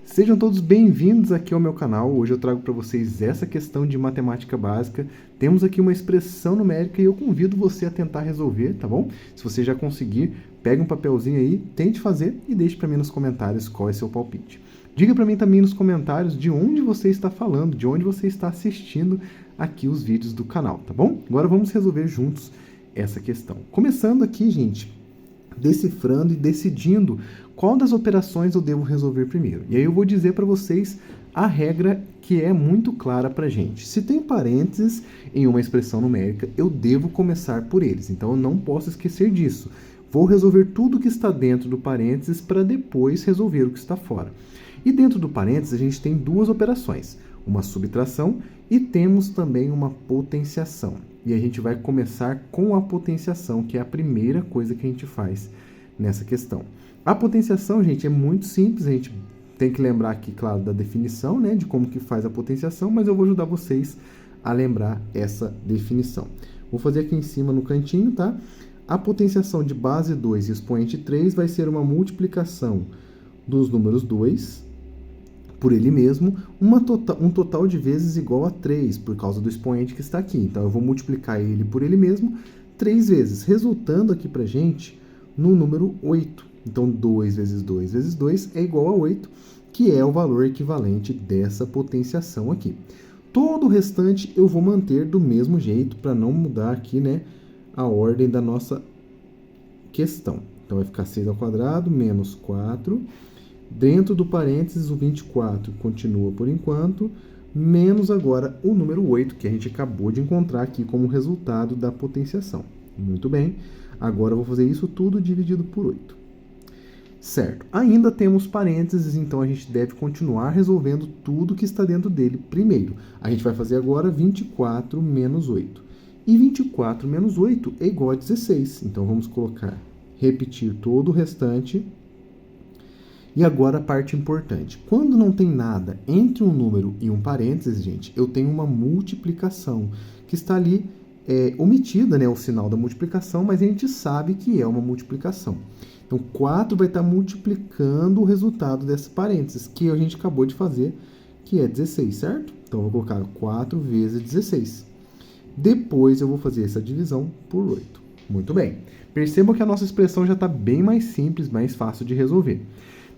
Sejam todos bem-vindos aqui ao meu canal. Hoje eu trago para vocês essa questão de matemática básica. Temos aqui uma expressão numérica e eu convido você a tentar resolver, tá bom? Se você já conseguir, pegue um papelzinho aí, tente fazer e deixe para mim nos comentários qual é seu palpite. Diga para mim também nos comentários de onde você está falando, de onde você está assistindo aqui os vídeos do canal, tá bom? Agora vamos resolver juntos essa questão. Começando aqui, gente, decifrando e decidindo qual das operações eu devo resolver primeiro. E aí eu vou dizer para vocês a regra que é muito clara para a gente. Se tem parênteses em uma expressão numérica, eu devo começar por eles. Então eu não posso esquecer disso. Vou resolver tudo que está dentro do parênteses para depois resolver o que está fora. E dentro do parênteses a gente tem duas operações, uma subtração e temos também uma potenciação. E a gente vai começar com a potenciação, que é a primeira coisa que a gente faz nessa questão. A potenciação, gente, é muito simples, a gente tem que lembrar aqui, claro, da definição, né, de como que faz a potenciação, mas eu vou ajudar vocês a lembrar essa definição. Vou fazer aqui em cima no cantinho, tá? A potenciação de base 2 e expoente 3 vai ser uma multiplicação dos números 2 por ele mesmo, um total de vezes igual a 3, por causa do expoente que está aqui. Então, eu vou multiplicar ele por ele mesmo 3 vezes, resultando aqui pra gente no número 8. Então, 2 vezes 2 vezes 2 é igual a 8, que é o valor equivalente dessa potenciação aqui. Todo o restante eu vou manter do mesmo jeito, para não mudar aqui, né, a ordem da nossa questão. Então, vai ficar 6 ao quadrado menos 4. Dentro do parênteses, o 24 continua por enquanto, menos agora o número 8, que a gente acabou de encontrar aqui como resultado da potenciação. Muito bem, agora eu vou fazer isso tudo dividido por 8. Certo, ainda temos parênteses, então a gente deve continuar resolvendo tudo que está dentro dele primeiro. A gente vai fazer agora 24 menos 8. E 24 menos 8 é igual a 16. Então vamos repetir todo o restante. E agora a parte importante. Quando não tem nada entre um número e um parênteses, gente, eu tenho uma multiplicação, que está ali omitida, né, o sinal da multiplicação, mas a gente sabe que é uma multiplicação. Então, 4 vai estar multiplicando o resultado desse parênteses, que a gente acabou de fazer, que é 16, certo? Então, eu vou colocar 4 vezes 16. Depois, eu vou fazer essa divisão por 8. Muito bem. Percebam que a nossa expressão já está bem mais simples, mais fácil de resolver.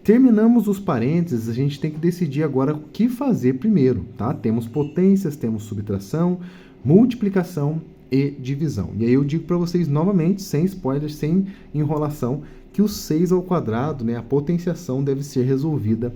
Terminamos os parênteses, a gente tem que decidir agora o que fazer primeiro, tá? Temos potências, temos subtração, multiplicação e divisão. E aí eu digo para vocês novamente, sem spoilers, sem enrolação, que o 6 ao quadrado, né, a potenciação deve ser resolvida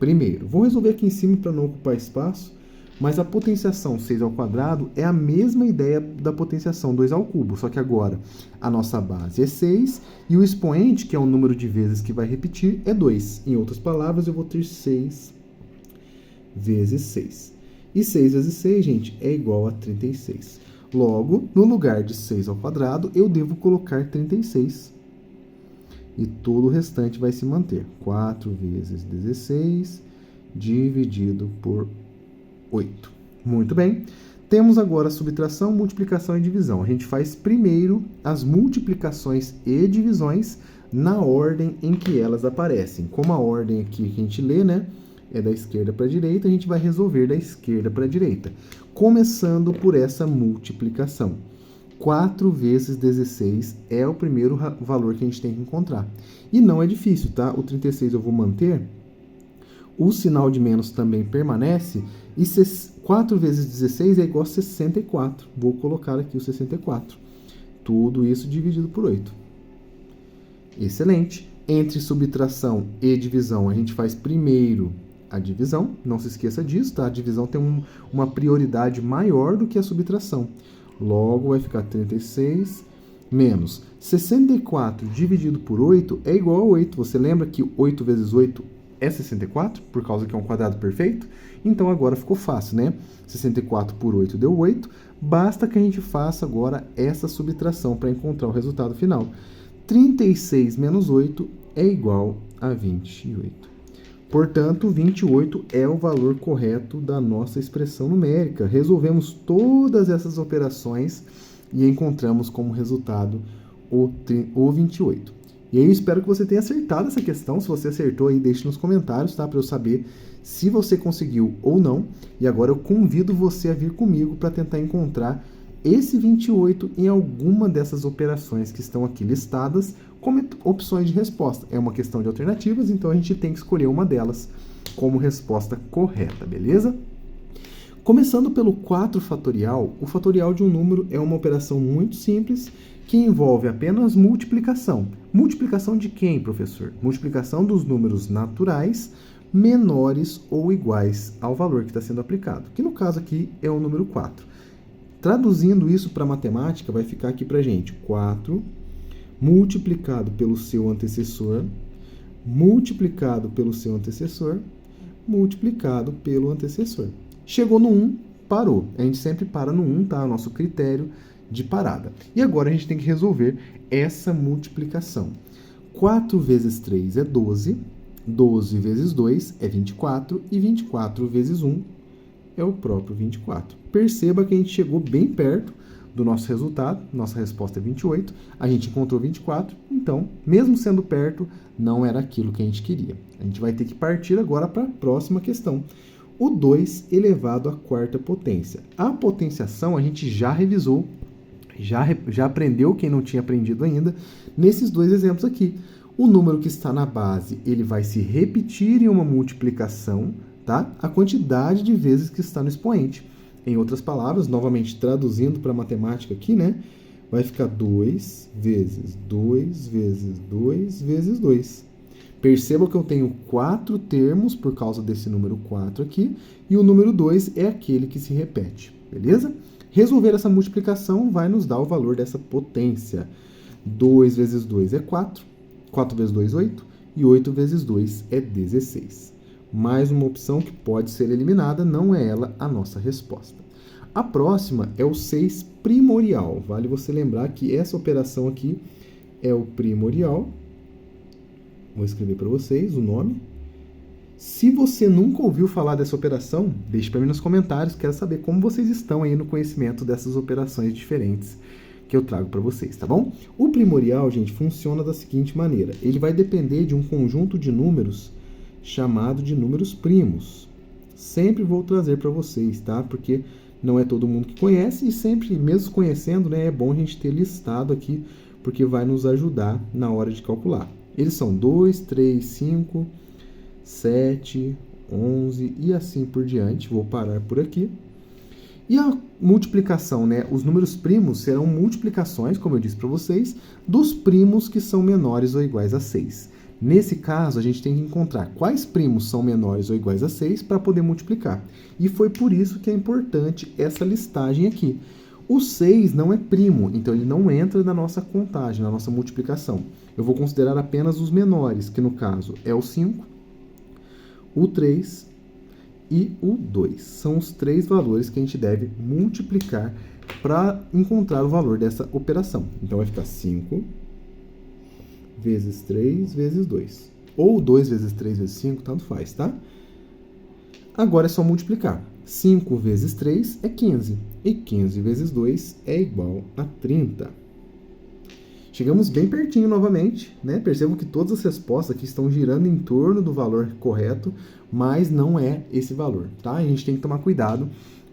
primeiro. Vou resolver aqui em cima para não ocupar espaço, mas a potenciação 6 ao quadrado é a mesma ideia da potenciação 2 ao cubo, só que agora a nossa base é 6 e o expoente, que é o número de vezes que vai repetir, é 2. Em outras palavras, eu vou ter 6 vezes 6. E 6 vezes 6, gente, é igual a 36. Logo, no lugar de 6 ao quadrado, eu devo colocar 36. E todo o restante vai se manter. 4 vezes 16 dividido por 8. Muito bem. Temos agora a subtração, multiplicação e divisão. A gente faz primeiro as multiplicações e divisões na ordem em que elas aparecem. Como a ordem aqui que a gente lê, né, é da esquerda para a direita, a gente vai resolver da esquerda para a direita. Começando por essa multiplicação. 4 vezes 16 é o primeiro valor que a gente tem que encontrar. E não é difícil, tá? O 36 eu vou manter, o sinal de menos também permanece, e 4 vezes 16 é igual a 64. Vou colocar aqui o 64. Tudo isso dividido por 8. Excelente. Entre subtração e divisão, a gente faz primeiro a divisão. Não se esqueça disso, tá? A divisão tem uma prioridade maior do que a subtração. Logo, vai ficar 36 menos 64 dividido por 8 é igual a 8. Você lembra que 8 vezes 8 é 64, por causa que é um quadrado perfeito? Então, agora ficou fácil, né? 64 por 8 deu 8. Basta que a gente faça agora essa subtração para encontrar o resultado final. 36 menos 8 é igual a 28. Portanto, 28 é o valor correto da nossa expressão numérica. Resolvemos todas essas operações e encontramos como resultado o 28. E aí eu espero que você tenha acertado essa questão. Se você acertou aí, deixe nos comentários, tá? Para eu saber se você conseguiu ou não. E agora eu convido você a vir comigo para tentar encontrar esse 28 em alguma dessas operações que estão aqui listadas como opções de resposta. É uma questão de alternativas, então a gente tem que escolher uma delas como resposta correta, beleza? Começando pelo 4 fatorial, o fatorial de um número é uma operação muito simples que envolve apenas multiplicação. Multiplicação de quem, professor? Multiplicação dos números naturais menores ou iguais ao valor que está sendo aplicado, que no caso aqui é o número 4. Traduzindo isso para matemática, vai ficar aqui para a gente 4 multiplicado pelo seu antecessor, multiplicado pelo seu antecessor, multiplicado pelo antecessor. Chegou no 1, parou. A gente sempre para no 1, tá? O nosso critério de parada. E agora a gente tem que resolver essa multiplicação. 4 vezes 3 é 12, 12 vezes 2 é 24, e 24 vezes 1 é o próprio 24. Perceba que a gente chegou bem perto do nosso resultado, nossa resposta é 28, a gente encontrou 24, então, mesmo sendo perto, não era aquilo que a gente queria. A gente vai ter que partir agora para a próxima questão. O 2 elevado à quarta potência. A potenciação a gente já revisou, já aprendeu, quem não tinha aprendido ainda, nesses dois exemplos aqui. O número que está na base, ele vai se repetir em uma multiplicação, tá? A quantidade de vezes que está no expoente. Em outras palavras, novamente traduzindo para a matemática aqui, né? Vai ficar 2 vezes 2 vezes 2 vezes 2. Perceba que eu tenho 4 termos por causa desse número 4 aqui, e o número 2 é aquele que se repete, beleza? Resolver essa multiplicação vai nos dar o valor dessa potência. 2 vezes 2 é 4, 4 vezes 2 é 8, e 8 vezes 2 é 16. Mais uma opção que pode ser eliminada, não é ela a nossa resposta. A próxima é o 6 primorial. Vale você lembrar que essa operação aqui é o primorial. Vou escrever para vocês o nome. Se você nunca ouviu falar dessa operação, deixe para mim nos comentários. Quero saber como vocês estão aí no conhecimento dessas operações diferentes que eu trago para vocês, tá bom? O primorial, gente, funciona da seguinte maneira. Ele vai depender de um conjunto de números chamado de números primos. Sempre vou trazer para vocês, tá? Porque não é todo mundo que conhece e sempre, mesmo conhecendo, né, é bom a gente ter listado aqui, porque vai nos ajudar na hora de calcular. Eles são 2, 3, 5, 7, 11 e assim por diante. Vou parar por aqui. E a multiplicação, né? Os números primos serão multiplicações, como eu disse para vocês, dos primos que são menores ou iguais a 6. Nesse caso, a gente tem que encontrar quais primos são menores ou iguais a 6 para poder multiplicar. E foi por isso que é importante essa listagem aqui. O 6 não é primo, então ele não entra na nossa contagem, na nossa multiplicação. Eu vou considerar apenas os menores, que no caso é o 5, o 3 e o 2. São os 3 valores que a gente deve multiplicar para encontrar o valor dessa operação. Então vai ficar 5 vezes 3 vezes 2. Ou 2 vezes 3 vezes 5, tanto faz, tá? Agora é só multiplicar. 5 vezes 3 é 15. E 15 vezes 2 é igual a 30. Chegamos bem pertinho novamente, né? Percebam que todas as respostas aqui estão girando em torno do valor correto, mas não é esse valor, tá? A gente tem que tomar cuidado,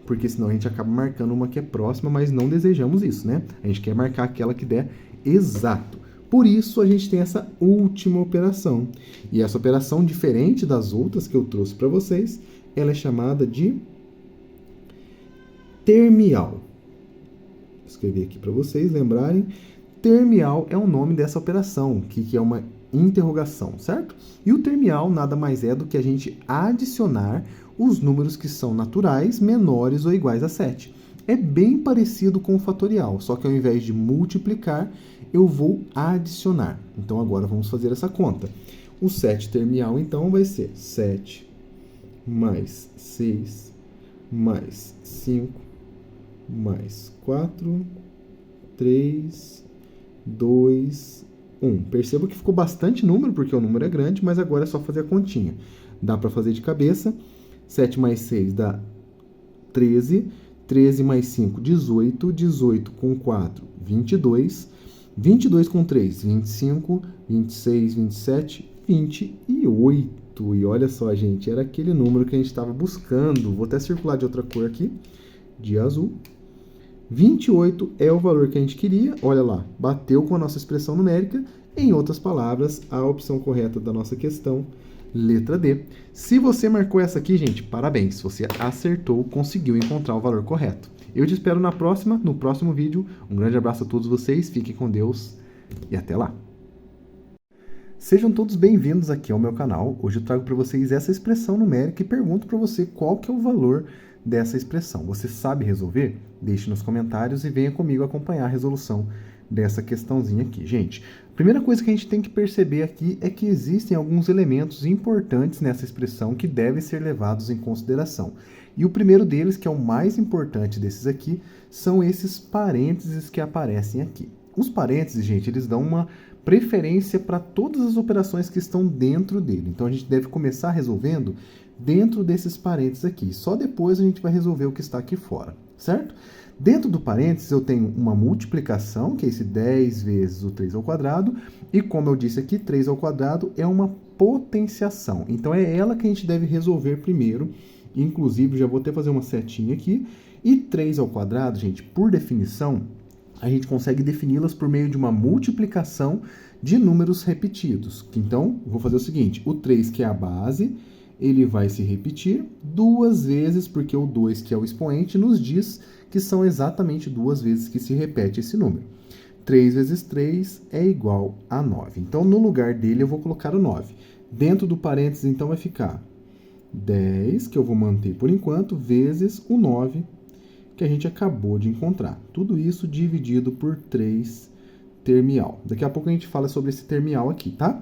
porque senão a gente acaba marcando uma que é próxima, mas não desejamos isso, né? A gente quer marcar aquela que der exato. Por isso, a gente tem essa última operação. E essa operação, diferente das outras que eu trouxe para vocês, ela é chamada de termial. Vou escrever aqui para vocês lembrarem. Termial é o nome dessa operação, que é uma interrogação, certo? E o termial nada mais é do que a gente adicionar os números que são naturais menores ou iguais a 7. É bem parecido com o fatorial, só que ao invés de multiplicar, eu vou adicionar. Então, agora vamos fazer essa conta. O 7 termial, então, vai ser 7 mais 6 mais 5 mais 4, 3, 2, 1. Perceba que ficou bastante número, porque o número é grande, mas agora é só fazer a continha. Dá para fazer de cabeça. 7 mais 6 dá 13. 13 mais 5, 18. 18 com 4, 22. 22 com 3, 25, 26, 27, 28. E olha só, gente, era aquele número que a gente estava buscando. Vou até circular de outra cor aqui, de azul. 28 é o valor que a gente queria. Olha lá, bateu com a nossa expressão numérica. Em outras palavras, a opção correta da nossa questão, letra D. Se você marcou essa aqui, gente, parabéns. Você acertou, conseguiu encontrar o valor correto. Eu te espero no próximo vídeo. Um grande abraço a todos vocês, fiquem com Deus e até lá. Sejam todos bem-vindos aqui ao meu canal. Hoje eu trago para vocês essa expressão numérica e pergunto para você qual que é o valor dessa expressão. Você sabe resolver? Deixe nos comentários e venha comigo acompanhar a resolução dessa questãozinha aqui. Gente, a primeira coisa que a gente tem que perceber aqui é que existem alguns elementos importantes nessa expressão que devem ser levados em consideração. E o primeiro deles, que é o mais importante desses aqui, são esses parênteses que aparecem aqui. Os parênteses, gente, eles dão uma preferência para todas as operações que estão dentro dele. Então, a gente deve começar resolvendo dentro desses parênteses aqui. Só depois a gente vai resolver o que está aqui fora, certo? Dentro do parênteses eu tenho uma multiplicação, que é esse 10 vezes o 3 ao quadrado, e como eu disse aqui, 3 ao quadrado é uma potenciação. Então, é ela que a gente deve resolver primeiro. Inclusive, já vou até fazer uma setinha aqui. E 3 ao quadrado, gente, por definição, a gente consegue defini-las por meio de uma multiplicação de números repetidos. Então, vou fazer o seguinte, o 3, que é a base, ele vai se repetir duas vezes, porque o 2, que é o expoente, nos diz que são exatamente duas vezes que se repete esse número. 3 vezes 3 é igual a 9. Então, no lugar dele, eu vou colocar o 9. Dentro do parênteses, então, vai ficar 10, que eu vou manter por enquanto, vezes o 9, que a gente acabou de encontrar. Tudo isso dividido por 3 termial. Daqui a pouco a gente fala sobre esse termial aqui, tá?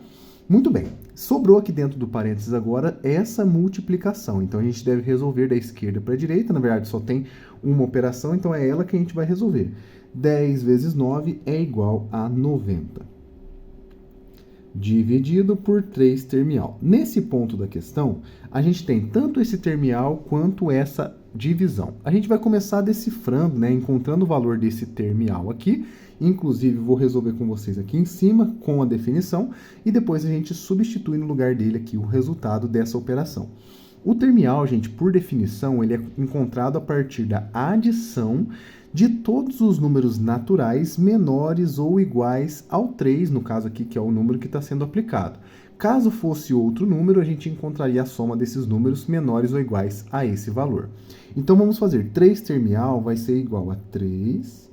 Muito bem. Sobrou aqui dentro do parênteses agora essa multiplicação. Então, a gente deve resolver da esquerda para a direita. Na verdade, só tem uma operação, então é ela que a gente vai resolver. 10 vezes 9 é igual a 90. Dividido por 3 termial. Nesse ponto da questão, a gente tem tanto esse termial quanto essa divisão. A gente vai começar decifrando, né, encontrando o valor desse termial aqui. Inclusive, vou resolver com vocês aqui em cima, com a definição, e depois a gente substitui no lugar dele aqui o resultado dessa operação. O termial, gente, por definição, ele é encontrado a partir da adição de todos os números naturais menores ou iguais ao 3, no caso aqui, que é o número que está sendo aplicado. Caso fosse outro número, a gente encontraria a soma desses números menores ou iguais a esse valor. Então, vamos fazer 3 termial vai ser igual a 3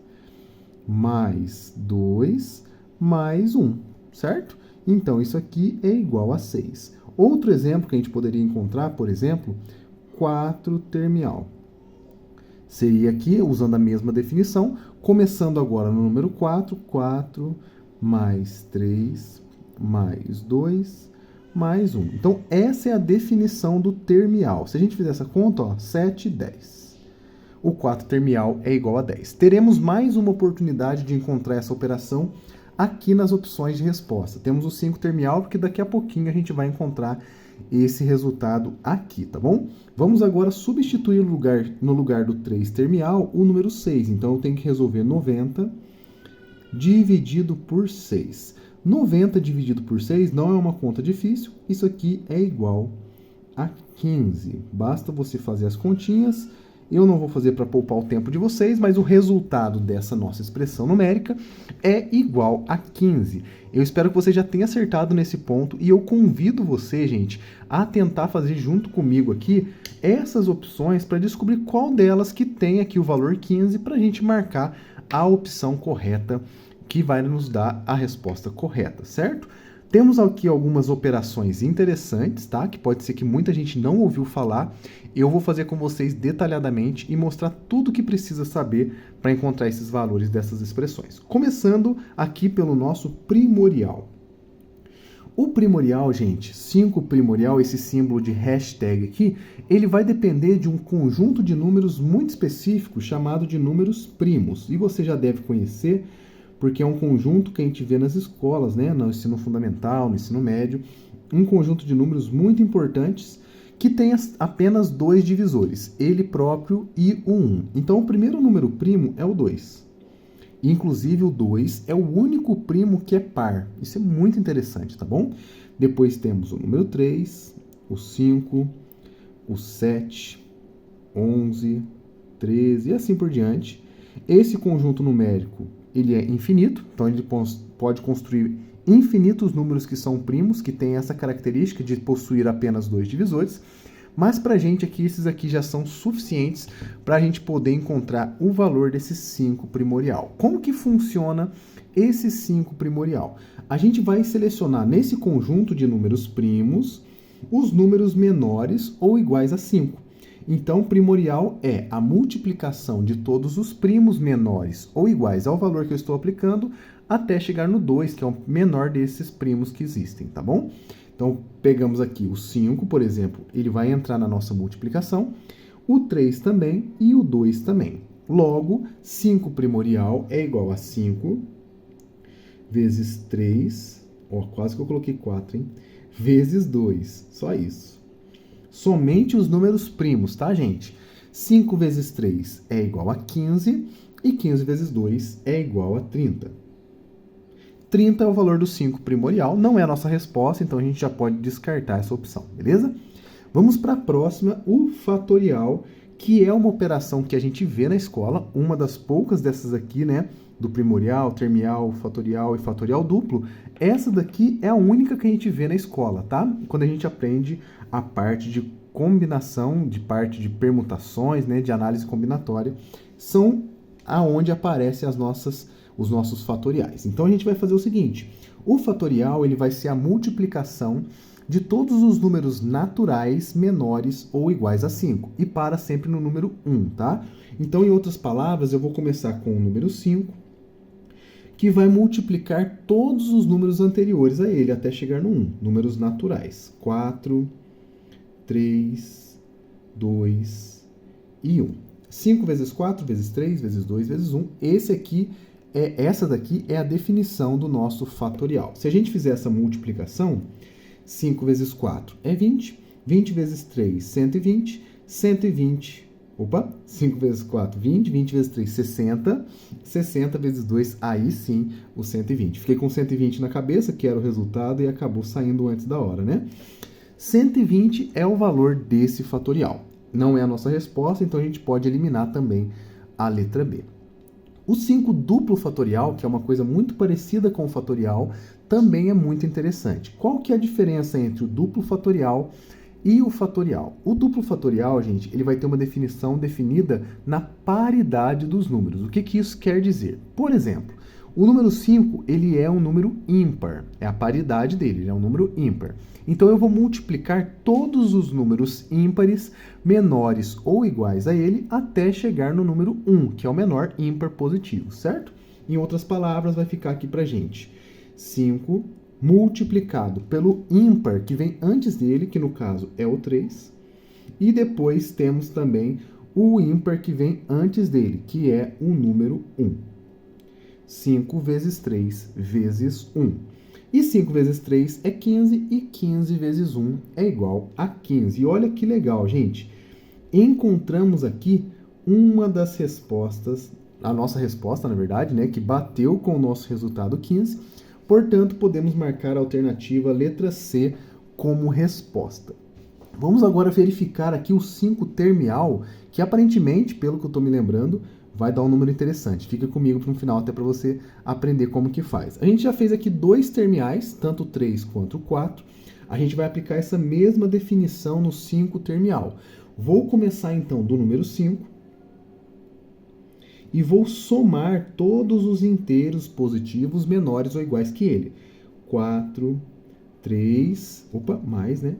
mais 2 mais 1, certo? Então, isso aqui é igual a 6. Outro exemplo que a gente poderia encontrar, por exemplo, 4 termial. Seria aqui, usando a mesma definição, começando agora no número 4, 4 mais 3 mais 2 mais 1. Então, essa é a definição do termial. Se a gente fizer essa conta, ó, 7, 10. O 4 termial é igual a 10. Teremos mais uma oportunidade de encontrar essa operação aqui nas opções de resposta. Temos o 5 termial, porque daqui a pouquinho a gente vai encontrar esse resultado aqui, tá bom? Vamos agora substituir no lugar do 3 termial o número 6. Então, eu tenho que resolver 90 dividido por 6. 90 dividido por 6 não é uma conta difícil. Isso aqui é igual a 15. Basta você fazer as continhas. Eu não vou fazer para poupar o tempo de vocês, mas o resultado dessa nossa expressão numérica é igual a 15. Eu espero que você já tenha acertado nesse ponto e eu convido você, gente, a tentar fazer junto comigo aqui essas opções para descobrir qual delas que tem aqui o valor 15 para a gente marcar a opção correta que vai nos dar a resposta correta, certo? Temos aqui algumas operações interessantes, tá? Que pode ser que muita gente não ouviu falar. Eu vou fazer com vocês detalhadamente e mostrar tudo o que precisa saber para encontrar esses valores dessas expressões. Começando aqui pelo nosso primorial. O primorial, gente, 5 primorial, esse símbolo de hashtag aqui, ele vai depender de um conjunto de números muito específico chamado de números primos. E você já deve conhecer, porque é um conjunto que a gente vê nas escolas, né, no ensino fundamental, no ensino médio, um conjunto de números muito importantes que tem apenas 2 divisores, ele próprio e o 1. Então, o primeiro número primo é o 2. Inclusive o 2 é o único primo que é par. Isso é muito interessante, tá bom? Depois temos o número 3, o 5, o 7, 11, 13 e assim por diante. Esse conjunto numérico, ele é infinito, então ele pode construir infinitos números que são primos, que têm essa característica de possuir apenas 2 divisores. Mas para a gente aqui, esses aqui já são suficientes para a gente poder encontrar o valor desse 5 primorial. Como que funciona esse 5 primorial? A gente vai selecionar nesse conjunto de números primos os números menores ou iguais a 5. Então, primorial é a multiplicação de todos os primos menores ou iguais ao valor que eu estou aplicando até chegar no 2, que é o menor desses primos que existem, tá bom? Então, pegamos aqui o 5, por exemplo, ele vai entrar na nossa multiplicação, o 3 também e o 2 também. Logo, 5 primorial é igual a 5 vezes 3, ó, quase que eu coloquei 4, hein? Vezes 2, só isso. Somente os números primos, tá, gente? 5 vezes 3 é igual a 15 e 15 vezes 2 é igual a 30. 30 é o valor do 5 primorial, não é a nossa resposta, então a gente já pode descartar essa opção, beleza? Vamos para a próxima, o fatorial, que é uma operação que a gente vê na escola, uma das poucas dessas aqui, né? Do primorial, termial, fatorial e fatorial duplo. Essa daqui é a única que a gente vê na escola, tá? Quando a gente aprende a parte de combinação, de parte de permutações, né? De análise combinatória, são aonde aparecem os nossos fatoriais. Então a gente vai fazer o seguinte, o fatorial ele vai ser a multiplicação de todos os números naturais menores ou iguais a 5 e para sempre no número 1, tá? Então, em outras palavras, eu vou começar com o número 5, que vai multiplicar todos os números anteriores a ele até chegar no 1, números naturais. 4, 3, 2 e 1. 5 vezes 4 vezes 3 vezes 2 vezes 1. Essa daqui é a definição do nosso fatorial. Se a gente fizer essa multiplicação, 5 vezes 4 é 20, 20 vezes 3, 120, 120, 5 vezes 4, 20, 20 vezes 3, 60, 60 vezes 2, aí sim, o 120. Fiquei com 120 na cabeça, que era o resultado, e acabou saindo antes da hora, né? 120 é o valor desse fatorial. Não é a nossa resposta, então a gente pode eliminar também a letra B. O 5 duplo fatorial, que é uma coisa muito parecida com o fatorial, também é muito interessante. Qual que é a diferença entre o duplo fatorial e o fatorial? O duplo fatorial, gente, ele vai ter uma definição definida na paridade dos números. O que que isso quer dizer? Por exemplo, o número 5, ele é um número ímpar. É a paridade dele, ele é um número ímpar. Então, eu vou multiplicar todos os números ímpares menores ou iguais a ele até chegar no número 1, que é o menor ímpar positivo, certo? Em outras palavras, vai ficar aqui pra gente 5 multiplicado pelo ímpar que vem antes dele, que no caso é o 3, e depois temos também o ímpar que vem antes dele, que é o número 1. 5 vezes 3 vezes 1. E 5 vezes 3 é 15, e 15 vezes 1 é igual a 15. E olha que legal, gente. Encontramos aqui uma das respostas, a nossa resposta, na verdade, né, que bateu com o nosso resultado 15. Portanto, podemos marcar a alternativa letra C como resposta. Vamos agora verificar aqui o 5 termial, que aparentemente, pelo que eu estou me lembrando, vai dar um número interessante. Fica comigo para o final, até para você aprender como que faz. A gente já fez aqui 2 termiais, tanto o 3 quanto o 4. A gente vai aplicar essa mesma definição no 5 termial. Vou começar então do número 5 e vou somar todos os inteiros positivos menores ou iguais que ele. 4, 3, mais, né?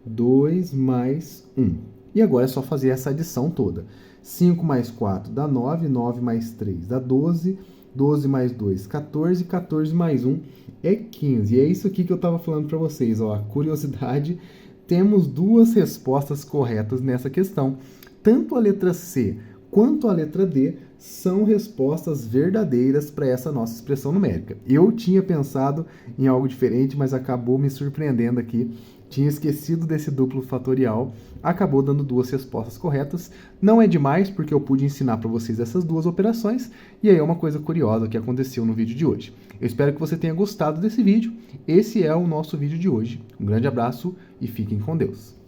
2 mais 1. E agora é só fazer essa adição toda. 5 mais 4 dá 9, 9 mais 3 dá 12, 12 mais 2, 14, 14 mais 1 é 15. E é isso aqui que eu estava falando para vocês, ó, curiosidade, temos 2 respostas corretas nessa questão. Tanto a letra C quanto a letra D são respostas verdadeiras para essa nossa expressão numérica. Eu tinha pensado em algo diferente, mas acabou me surpreendendo aqui tinha esquecido desse duplo fatorial, acabou dando duas respostas corretas. Não é demais, porque eu pude ensinar para vocês essas duas operações, e aí é uma coisa curiosa que aconteceu no vídeo de hoje. Eu espero que você tenha gostado desse vídeo. Esse é o nosso vídeo de hoje. Um grande abraço e fiquem com Deus.